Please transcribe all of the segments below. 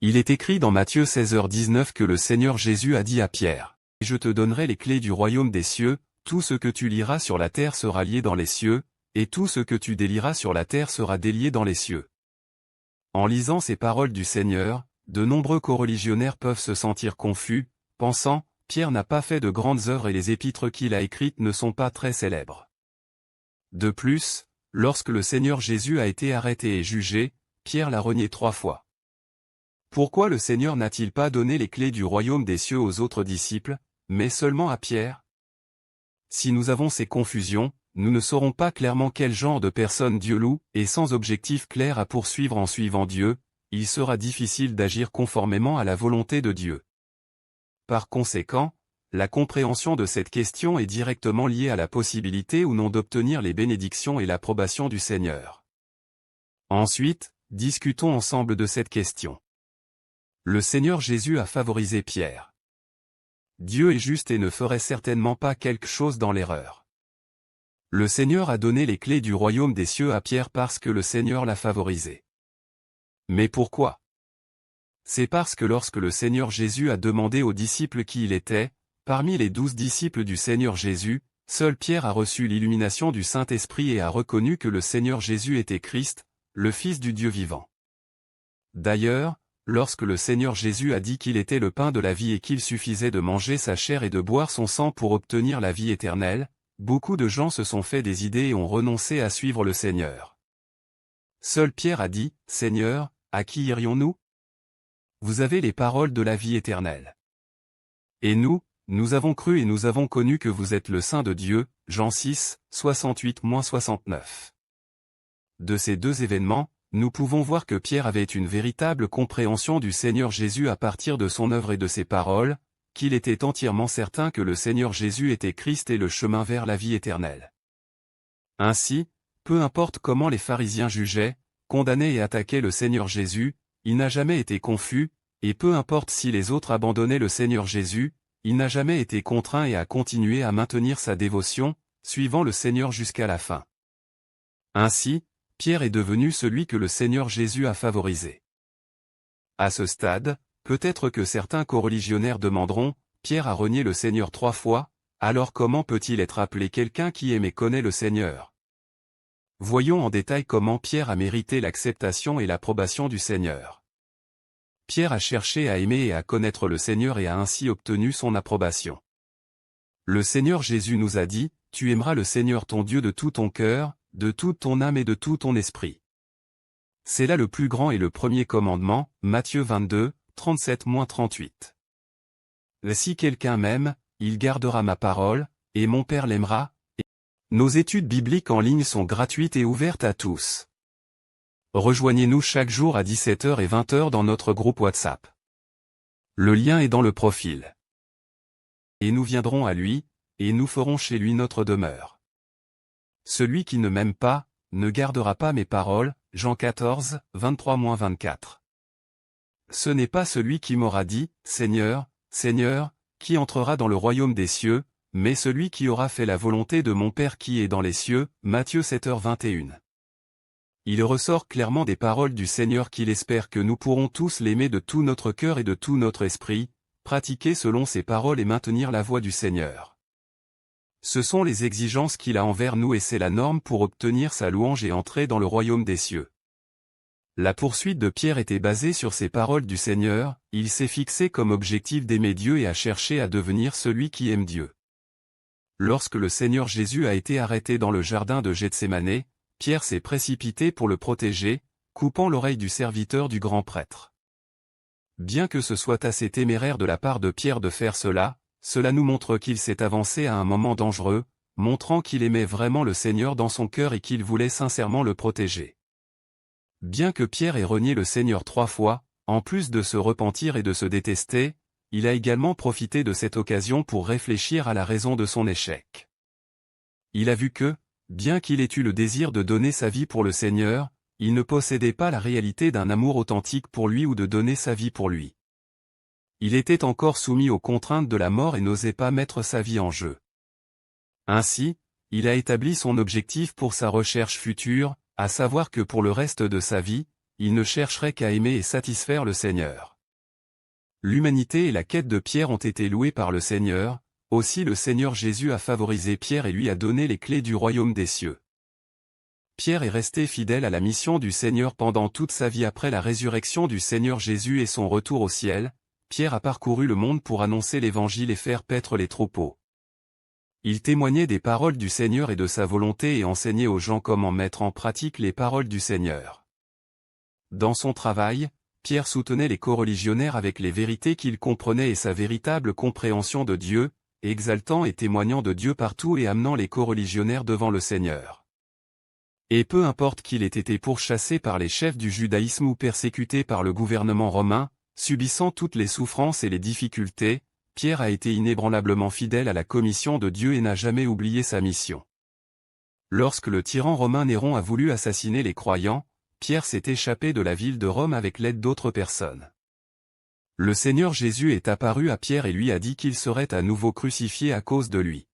Il est écrit dans Matthieu 16h19 que le Seigneur Jésus a dit à Pierre, « Je te donnerai les clés du royaume des cieux, tout ce que tu liras sur la terre sera lié dans les cieux, et tout ce que tu délieras sur la terre sera délié dans les cieux. » En lisant ces paroles du Seigneur, de nombreux coreligionnaires peuvent se sentir confus, pensant, Pierre n'a pas fait de grandes œuvres et les épîtres qu'il a écrites ne sont pas très célèbres. De plus, lorsque le Seigneur Jésus a été arrêté et jugé, Pierre l'a renié 3 fois. Pourquoi le Seigneur n'a-t-il pas donné les clés du royaume des cieux aux autres disciples, mais seulement à Pierre? Si nous avons ces confusions, nous ne saurons pas clairement quel genre de personne Dieu loue, et sans objectif clair à poursuivre en suivant Dieu, il sera difficile d'agir conformément à la volonté de Dieu. Par conséquent, la compréhension de cette question est directement liée à la possibilité ou non d'obtenir les bénédictions et l'approbation du Seigneur. Ensuite, discutons ensemble de cette question. Le Seigneur Jésus a favorisé Pierre. Dieu est juste et ne ferait certainement pas quelque chose dans l'erreur. Le Seigneur a donné les clés du royaume des cieux à Pierre parce que le Seigneur l'a favorisé. Mais pourquoi? C'est parce que lorsque le Seigneur Jésus a demandé aux disciples qui il était, parmi les 12 disciples du Seigneur Jésus, seul Pierre a reçu l'illumination du Saint-Esprit et a reconnu que le Seigneur Jésus était Christ, le Fils du Dieu vivant. D'ailleurs, lorsque le Seigneur Jésus a dit qu'il était le pain de la vie et qu'il suffisait de manger sa chair et de boire son sang pour obtenir la vie éternelle, beaucoup de gens se sont fait des idées et ont renoncé à suivre le Seigneur. Seul Pierre a dit, « Seigneur, à qui irions-nous? Vous avez les paroles de la vie éternelle. Et nous avons cru et nous avons connu que vous êtes le Saint de Dieu. » Jean 6, 68-69. De ces deux événements, nous pouvons voir que Pierre avait une véritable compréhension du Seigneur Jésus à partir de son œuvre et de ses paroles, qu'il était entièrement certain que le Seigneur Jésus était Christ et le chemin vers la vie éternelle. Ainsi, peu importe comment les pharisiens jugeaient, condamnaient et attaquaient le Seigneur Jésus, il n'a jamais été confus, et peu importe si les autres abandonnaient le Seigneur Jésus, il n'a jamais été contraint et a continué à maintenir sa dévotion, suivant le Seigneur jusqu'à la fin. Ainsi, Pierre est devenu celui que le Seigneur Jésus a favorisé. À ce stade, peut-être que certains coreligionnaires demanderont, Pierre a renié le Seigneur 3 fois, alors comment peut-il être appelé quelqu'un qui aime et connaît le Seigneur? Voyons en détail comment Pierre a mérité l'acceptation et l'approbation du Seigneur. Pierre a cherché à aimer et à connaître le Seigneur et a ainsi obtenu son approbation. Le Seigneur Jésus nous a dit, « Tu aimeras le Seigneur ton Dieu de tout ton cœur, de toute ton âme et de tout ton esprit. » C'est là le plus grand et le premier commandement, Matthieu 22, 37-38. « Si quelqu'un m'aime, il gardera ma parole, et mon Père l'aimera. » Nos études bibliques en ligne sont gratuites et ouvertes à tous. Rejoignez-nous chaque jour à 17h et 20h dans notre groupe WhatsApp. Le lien est dans le profil. Et nous viendrons à lui, et nous ferons chez lui notre demeure. Celui qui ne m'aime pas, ne gardera pas mes paroles, Jean 14, 23-24. Ce n'est pas celui qui m'aura dit, Seigneur, Seigneur, qui entrera dans le royaume des cieux, mais celui qui aura fait la volonté de mon Père qui est dans les cieux, Matthieu 7h21. Il ressort clairement des paroles du Seigneur qu'il espère que nous pourrons tous l'aimer de tout notre cœur et de tout notre esprit, pratiquer selon ses paroles et maintenir la voie du Seigneur. Ce sont les exigences qu'il a envers nous et c'est la norme pour obtenir sa louange et entrer dans le royaume des cieux. La poursuite de Pierre était basée sur ces paroles du Seigneur, il s'est fixé comme objectif d'aimer Dieu et a cherché à devenir celui qui aime Dieu. Lorsque le Seigneur Jésus a été arrêté dans le jardin de Gethsémanée, Pierre s'est précipité pour le protéger, coupant l'oreille du serviteur du grand prêtre. Bien que ce soit assez téméraire de la part de Pierre de faire cela, cela nous montre qu'il s'est avancé à un moment dangereux, montrant qu'il aimait vraiment le Seigneur dans son cœur et qu'il voulait sincèrement le protéger. Bien que Pierre ait renié le Seigneur 3 fois, en plus de se repentir et de se détester, il a également profité de cette occasion pour réfléchir à la raison de son échec. Il a vu que, bien qu'il ait eu le désir de donner sa vie pour le Seigneur, il ne possédait pas la réalité d'un amour authentique pour lui ou de donner sa vie pour lui. Il était encore soumis aux contraintes de la mort et n'osait pas mettre sa vie en jeu. Ainsi, il a établi son objectif pour sa recherche future, à savoir que pour le reste de sa vie, il ne chercherait qu'à aimer et satisfaire le Seigneur. L'humanité et la quête de Pierre ont été louées par le Seigneur, aussi le Seigneur Jésus a favorisé Pierre et lui a donné les clés du royaume des cieux. Pierre est resté fidèle à la mission du Seigneur pendant toute sa vie après la résurrection du Seigneur Jésus et son retour au ciel. Pierre a parcouru le monde pour annoncer l'Évangile et faire paître les troupeaux. Il témoignait des paroles du Seigneur et de sa volonté et enseignait aux gens comment mettre en pratique les paroles du Seigneur. Dans son travail, Pierre soutenait les coreligionnaires avec les vérités qu'il comprenait et sa véritable compréhension de Dieu, exaltant et témoignant de Dieu partout et amenant les coreligionnaires devant le Seigneur. Et peu importe qu'il ait été pourchassé par les chefs du judaïsme ou persécuté par le gouvernement romain, subissant toutes les souffrances et les difficultés, Pierre a été inébranlablement fidèle à la commission de Dieu et n'a jamais oublié sa mission. Lorsque le tyran romain Néron a voulu assassiner les croyants, Pierre s'est échappé de la ville de Rome avec l'aide d'autres personnes. Le Seigneur Jésus est apparu à Pierre et lui a dit qu'il serait à nouveau crucifié à cause de lui.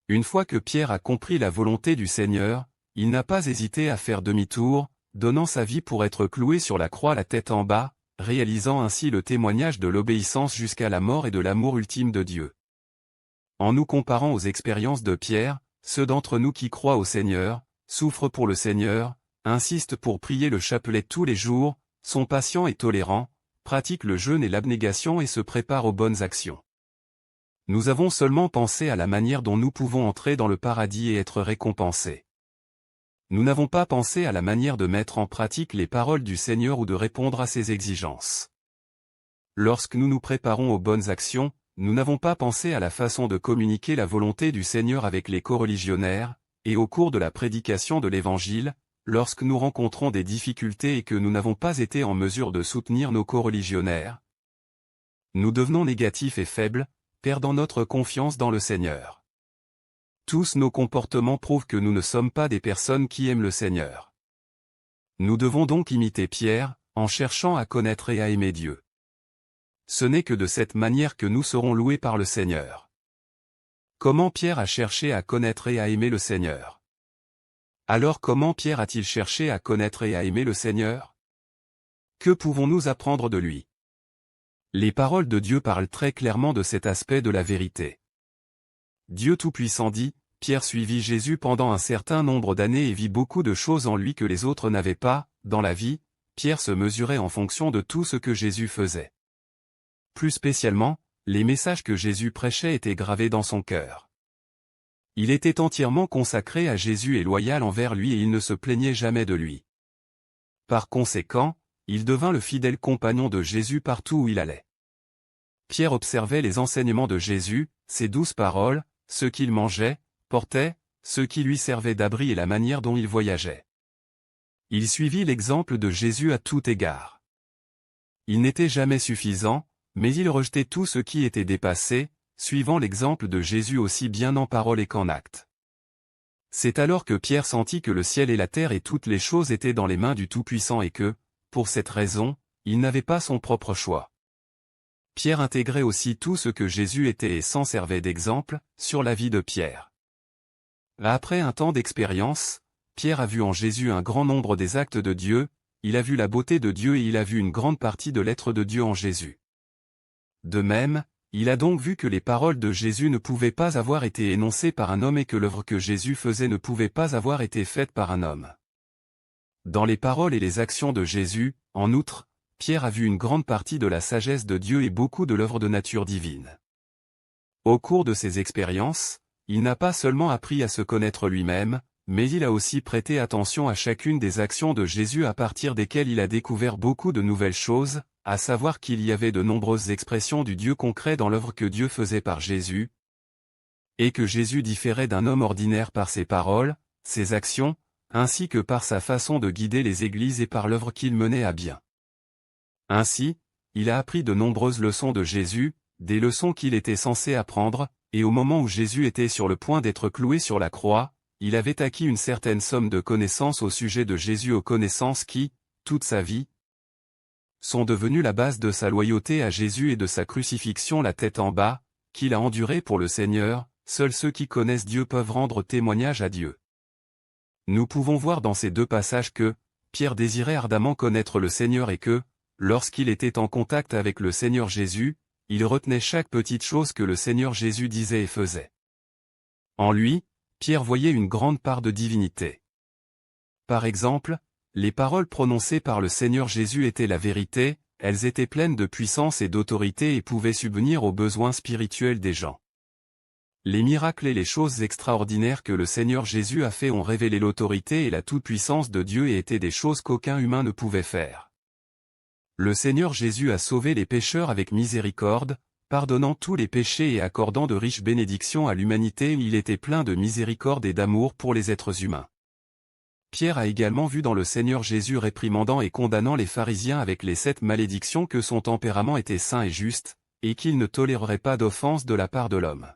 Une fois que Pierre a compris la volonté du Seigneur, il n'a pas hésité à faire demi-tour, donnant sa vie pour être cloué sur la croix la tête en bas, réalisant ainsi le témoignage de l'obéissance jusqu'à la mort et de l'amour ultime de Dieu. En nous comparant aux expériences de Pierre, ceux d'entre nous qui croient au Seigneur, souffrent pour le Seigneur, insistent pour prier le chapelet tous les jours, sont patients et tolérants, pratiquent le jeûne et l'abnégation et se préparent aux bonnes actions. Nous avons seulement pensé à la manière dont nous pouvons entrer dans le paradis et être récompensés. Nous n'avons pas pensé à la manière de mettre en pratique les paroles du Seigneur ou de répondre à ses exigences. Lorsque nous nous préparons aux bonnes actions, nous n'avons pas pensé à la façon de communiquer la volonté du Seigneur avec les coreligionnaires, et au cours de la prédication de l'Évangile, lorsque nous rencontrons des difficultés et que nous n'avons pas été en mesure de soutenir nos coreligionnaires, nous devenons négatifs et faibles, perdant notre confiance dans le Seigneur. Tous nos comportements prouvent que nous ne sommes pas des personnes qui aiment le Seigneur. Nous devons donc imiter Pierre, en cherchant à connaître et à aimer Dieu. Ce n'est que de cette manière que nous serons loués par le Seigneur. Comment Pierre a cherché à connaître et à aimer le Seigneur? Alors comment Pierre a-t-il cherché à connaître et à aimer le Seigneur? Que pouvons-nous apprendre de lui? Les paroles de Dieu parlent très clairement de cet aspect de la vérité. Dieu Tout-Puissant dit, Pierre suivit Jésus pendant un certain nombre d'années et vit beaucoup de choses en lui que les autres n'avaient pas. Dans la vie, Pierre se mesurait en fonction de tout ce que Jésus faisait. Plus spécialement, les messages que Jésus prêchait étaient gravés dans son cœur. Il était entièrement consacré à Jésus et loyal envers lui et il ne se plaignait jamais de lui. Par conséquent, il devint le fidèle compagnon de Jésus partout où il allait. Pierre observait les enseignements de Jésus, ses douces paroles, ce qu'il mangeait, portait, ce qui lui servait d'abri et la manière dont il voyageait. Il suivit l'exemple de Jésus à tout égard. Il n'était jamais suffisant, mais il rejetait tout ce qui était dépassé, suivant l'exemple de Jésus aussi bien en parole et qu'en acte. C'est alors que Pierre sentit que le ciel et la terre et toutes les choses étaient dans les mains du Tout-Puissant et que, pour cette raison, il n'avait pas son propre choix. Pierre intégrait aussi tout ce que Jésus était et s'en servait d'exemple, sur la vie de Pierre. Après un temps d'expérience, Pierre a vu en Jésus un grand nombre des actes de Dieu, il a vu la beauté de Dieu et il a vu une grande partie de l'être de Dieu en Jésus. De même, il a donc vu que les paroles de Jésus ne pouvaient pas avoir été énoncées par un homme et que l'œuvre que Jésus faisait ne pouvait pas avoir été faite par un homme. Dans les paroles et les actions de Jésus, en outre, Pierre a vu une grande partie de la sagesse de Dieu et beaucoup de l'œuvre de nature divine. Au cours de ses expériences, il n'a pas seulement appris à se connaître lui-même, mais il a aussi prêté attention à chacune des actions de Jésus à partir desquelles il a découvert beaucoup de nouvelles choses, à savoir qu'il y avait de nombreuses expressions du Dieu concret dans l'œuvre que Dieu faisait par Jésus, et que Jésus différait d'un homme ordinaire par ses paroles, ses actions, ainsi que par sa façon de guider les églises et par l'œuvre qu'il menait à bien. Ainsi, il a appris de nombreuses leçons de Jésus, des leçons qu'il était censé apprendre, et au moment où Jésus était sur le point d'être cloué sur la croix, il avait acquis une certaine somme de connaissances au sujet de Jésus, aux connaissances qui, toute sa vie, sont devenues la base de sa loyauté à Jésus et de sa crucifixion la tête en bas, qu'il a enduré pour le Seigneur. Seuls ceux qui connaissent Dieu peuvent rendre témoignage à Dieu. Nous pouvons voir dans ces deux passages que, Pierre désirait ardemment connaître le Seigneur et que, lorsqu'il était en contact avec le Seigneur Jésus, il retenait chaque petite chose que le Seigneur Jésus disait et faisait. En lui, Pierre voyait une grande part de divinité. Par exemple, les paroles prononcées par le Seigneur Jésus étaient la vérité, elles étaient pleines de puissance et d'autorité et pouvaient subvenir aux besoins spirituels des gens. Les miracles et les choses extraordinaires que le Seigneur Jésus a fait ont révélé l'autorité et la toute-puissance de Dieu et étaient des choses qu'aucun humain ne pouvait faire. Le Seigneur Jésus a sauvé les pécheurs avec miséricorde, pardonnant tous les péchés et accordant de riches bénédictions à l'humanité. Il était plein de miséricorde et d'amour pour les êtres humains. Pierre a également vu dans le Seigneur Jésus réprimandant et condamnant les pharisiens avec les 7 malédictions que son tempérament était saint et juste, et qu'il ne tolérerait pas d'offense de la part de l'homme.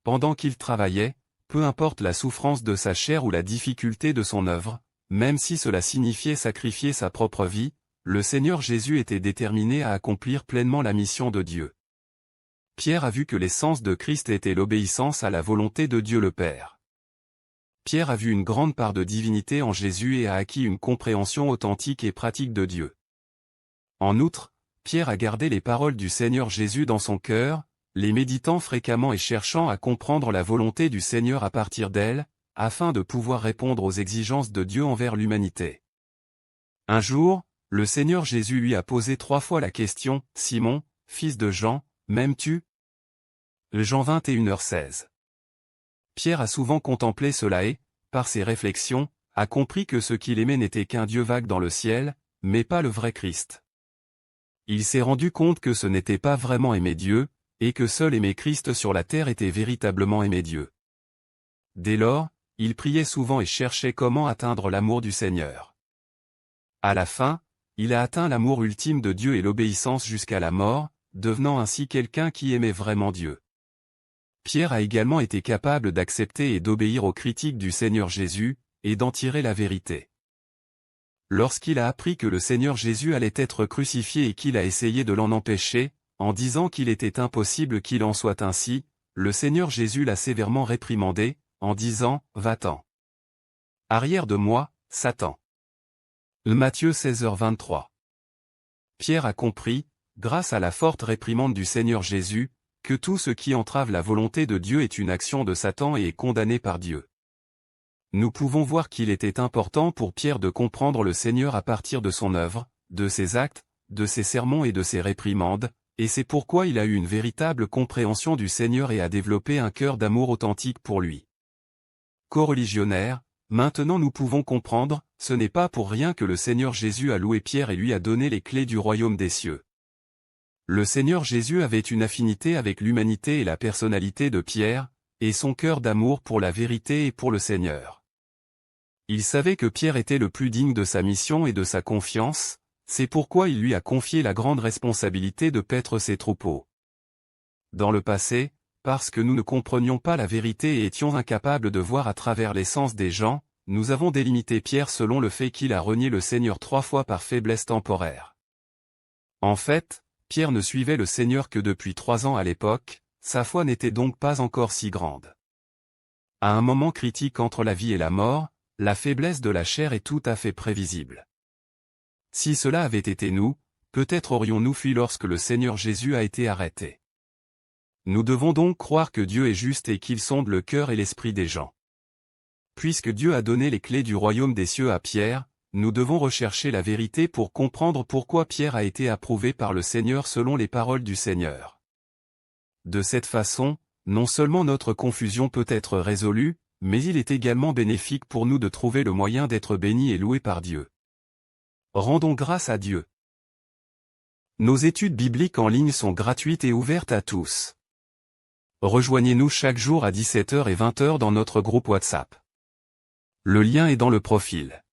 Pendant qu'il travaillait, peu importe la souffrance de sa chair ou la difficulté de son œuvre, même si cela signifiait sacrifier sa propre vie, le Seigneur Jésus était déterminé à accomplir pleinement la mission de Dieu. Pierre a vu que l'essence de Christ était l'obéissance à la volonté de Dieu le Père. Pierre a vu une grande part de divinité en Jésus et a acquis une compréhension authentique et pratique de Dieu. En outre, Pierre a gardé les paroles du Seigneur Jésus dans son cœur, les méditant fréquemment et cherchant à comprendre la volonté du Seigneur à partir d'elle, afin de pouvoir répondre aux exigences de Dieu envers l'humanité. Un jour, le Seigneur Jésus lui a posé 3 fois la question, « Simon, fils de Jean, m'aimes-tu » Jean 21h16. Pierre a souvent contemplé cela et, par ses réflexions, a compris que ce qu'il aimait n'était qu'un Dieu vague dans le ciel, mais pas le vrai Christ. Il s'est rendu compte que ce n'était pas vraiment aimer Dieu, et que seul aimer Christ sur la terre était véritablement aimer Dieu. Dès lors, il priait souvent et cherchait comment atteindre l'amour du Seigneur. À la fin, il a atteint l'amour ultime de Dieu et l'obéissance jusqu'à la mort, devenant ainsi quelqu'un qui aimait vraiment Dieu. Pierre a également été capable d'accepter et d'obéir aux critiques du Seigneur Jésus, et d'en tirer la vérité. Lorsqu'il a appris que le Seigneur Jésus allait être crucifié et qu'il a essayé de l'en empêcher, en disant qu'il était impossible qu'il en soit ainsi, le Seigneur Jésus l'a sévèrement réprimandé, en disant « Va-t'en. Arrière de moi, Satan. » Matthieu 16h23. Pierre a compris, grâce à la forte réprimande du Seigneur Jésus, que tout ce qui entrave la volonté de Dieu est une action de Satan et est condamné par Dieu. Nous pouvons voir qu'il était important pour Pierre de comprendre le Seigneur à partir de son œuvre, de ses actes, de ses sermons et de ses réprimandes, et c'est pourquoi il a eu une véritable compréhension du Seigneur et a développé un cœur d'amour authentique pour lui. Co-religionnaire, maintenant nous pouvons comprendre, ce n'est pas pour rien que le Seigneur Jésus a loué Pierre et lui a donné les clés du royaume des cieux. Le Seigneur Jésus avait une affinité avec l'humanité et la personnalité de Pierre, et son cœur d'amour pour la vérité et pour le Seigneur. Il savait que Pierre était le plus digne de sa mission et de sa confiance, c'est pourquoi il lui a confié la grande responsabilité de paître ses troupeaux. Dans le passé, parce que nous ne comprenions pas la vérité et étions incapables de voir à travers l'essence des gens, nous avons délimité Pierre selon le fait qu'il a renié le Seigneur 3 fois par faiblesse temporaire. En fait, Pierre ne suivait le Seigneur que depuis 3 ans à l'époque, sa foi n'était donc pas encore si grande. À un moment critique entre la vie et la mort, la faiblesse de la chair est tout à fait prévisible. Si cela avait été nous, peut-être aurions-nous fui lorsque le Seigneur Jésus a été arrêté. Nous devons donc croire que Dieu est juste et qu'il sonde le cœur et l'esprit des gens. Puisque Dieu a donné les clés du royaume des cieux à Pierre, nous devons rechercher la vérité pour comprendre pourquoi Pierre a été approuvé par le Seigneur selon les paroles du Seigneur. De cette façon, non seulement notre confusion peut être résolue, mais il est également bénéfique pour nous de trouver le moyen d'être bénis et loués par Dieu. Rendons grâce à Dieu. Nos études bibliques en ligne sont gratuites et ouvertes à tous. Rejoignez-nous chaque jour à 17h et 20h dans notre groupe WhatsApp. Le lien est dans le profil.